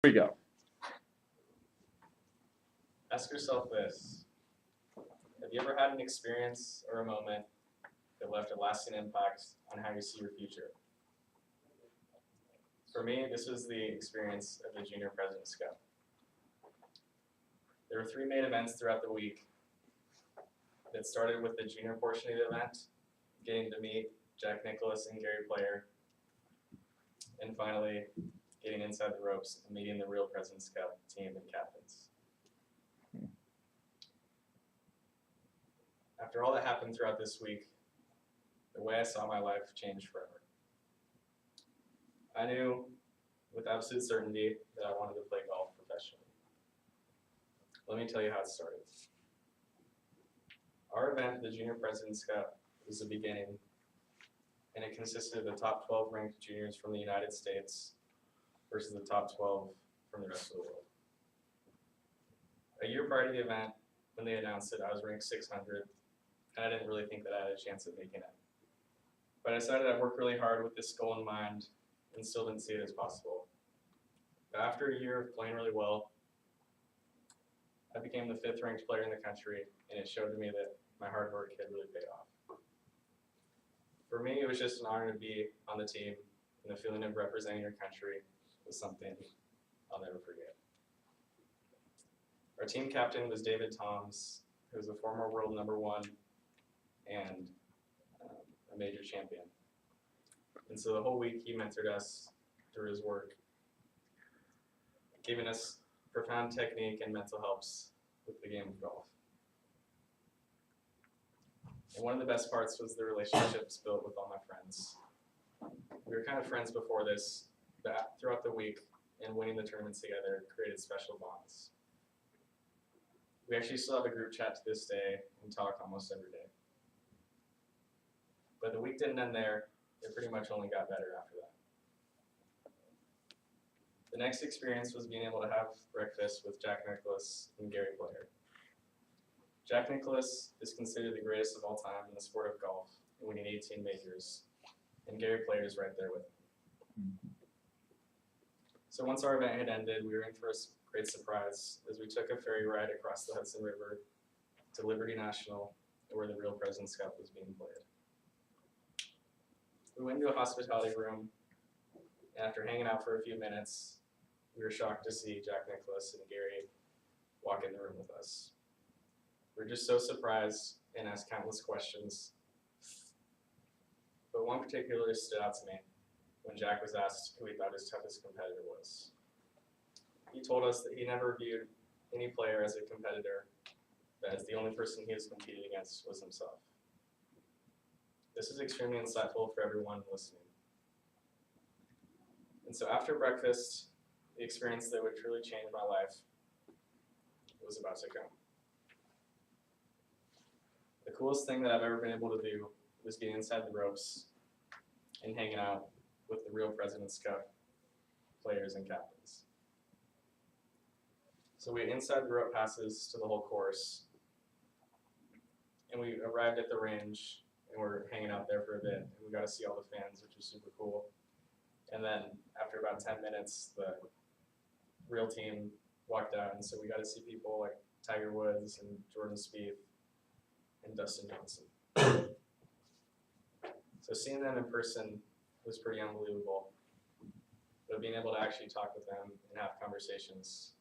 Here we go. Ask yourself this. Have you ever had an experience or a moment that left a lasting impact on how you see your future? For me, this was the experience of the Junior President's Cup. There were three main events throughout the week that started with the junior portion of the event, getting to meet Jack Nicklaus and Gary Player, and finally getting inside the ropes and meeting the real President's Cup team and captains. After all that happened throughout this week, the way I saw my life changed forever. I knew with absolute certainty that I wanted to play golf professionally. Let me tell you how it started. Our event, the Junior President's Cup, was the beginning, and it consisted of the top 12 ranked juniors from the United States versus the top 12 from the rest of the world. A year prior to the event, when they announced it, I was ranked 600, and I didn't really think that I had a chance of making it. But I decided I'd work really hard with this goal in mind and still didn't see it as possible. But after a year of playing really well, I became the 5th ranked player in the country, and it showed to me that my hard work had really paid off. For me, it was just an honor to be on the team, and the feeling of representing your country was something I'll never forget. Our team captain was David Toms, who was a former world #1 and a major champion. And so the whole week he mentored us through his work, giving us profound technique and mental helps with the game of golf. And one of the best parts was the relationships built with all my friends. We were kind of friends before this, but throughout the week and winning the tournaments together created special bonds. We actually still have a group chat to this day and talk almost every day. But the week didn't end there. It pretty much only got better after that. The next experience was being able to have breakfast with Jack Nicklaus and Gary Player. Jack Nicklaus is considered the greatest of all time in the sport of golf, winning 18 majors, and Gary Player is right there with him. So once our event had ended, we were in for a great surprise as we took a ferry ride across the Hudson River to Liberty National, where the real President's Cup was being played. We went into a hospitality room, and after hanging out for a few minutes, we were shocked to see Jack Nicklaus and Gary walk in the room with us. We were just so surprised and asked countless questions, but one particularly stood out to me when Jack was asked who he thought his toughest competitor was. He told us that he never viewed any player as a competitor, but as the only person he was competing against was himself. This is extremely insightful for everyone listening. And so after breakfast, the experience that would truly change my life was about to come. The coolest thing that I've ever been able to do was get inside the ropes and hanging out with the real President's Cup players and captains. So we had inside the rope passes to the whole course, and we arrived at the range and we're hanging out there for a bit, and we got to see all the fans, which was super cool. And then after about 10 minutes, the real team walked out, and so we got to see people like Tiger Woods and Jordan Spieth and Dustin Johnson. So seeing them in person was pretty unbelievable, but being able to actually talk with them and have conversations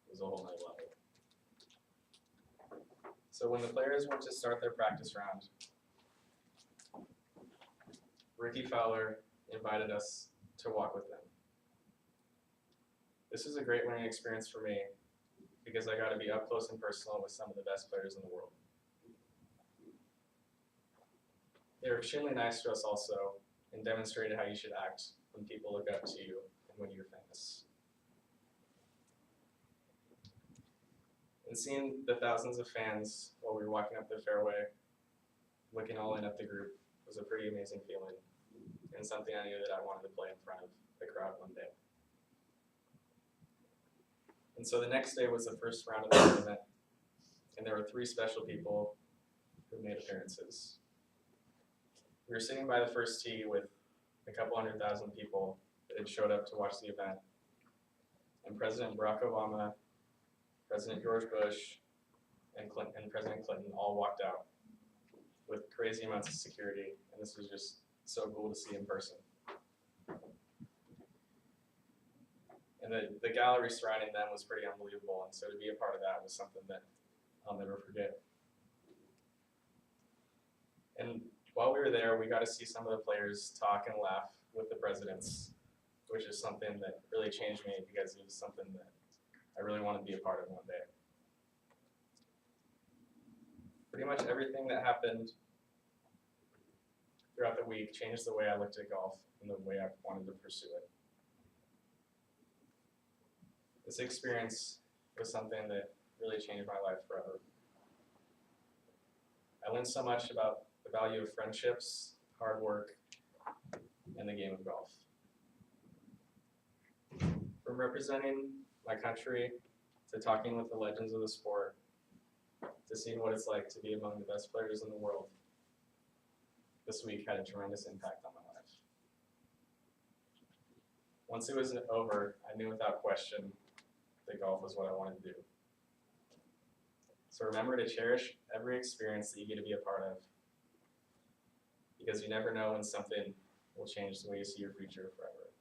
was a whole nother level. So when the players went to start their practice round, Ricky Fowler invited us to walk with them. This was a great learning experience for me because I got to be up close and personal with some of the best players in the world. They were extremely nice to us also and demonstrated how you should act when people look up to you and when you're famous. And seeing the thousands of fans while we were walking up the fairway, looking all in at the group, was a pretty amazing feeling and something I knew that I wanted to play in front of the crowd one day. And so the next day was the first round of the tournament, and there were 3 special people who made appearances. We were sitting by the first tee with a couple 100,000 people that had showed up to watch the event. and President Barack Obama, President George Bush, and President Clinton all walked out with crazy amounts of security, and this was just so cool to see in person. And the gallery surrounding them was pretty unbelievable, and so to be a part of that was something that I'll never forget. And while we were there, we got to see some of the players talk and laugh with the presidents, which is something that really changed me because it was something that I really want to be a part of one day. Pretty much everything that happened throughout the week changed the way I looked at golf and the way I wanted to pursue it. This experience was something that really changed my life forever. I learned so much about the value of friendships, hard work, and the game of golf. From representing my country to talking with the legends of the sport, to seeing what it's like to be among the best players in the world, this week had a tremendous impact on my life. Once it was over, I knew without question that golf was what I wanted to do. So remember to cherish every experience that you get to be a part of, because you never know when something will change the way you see your future forever.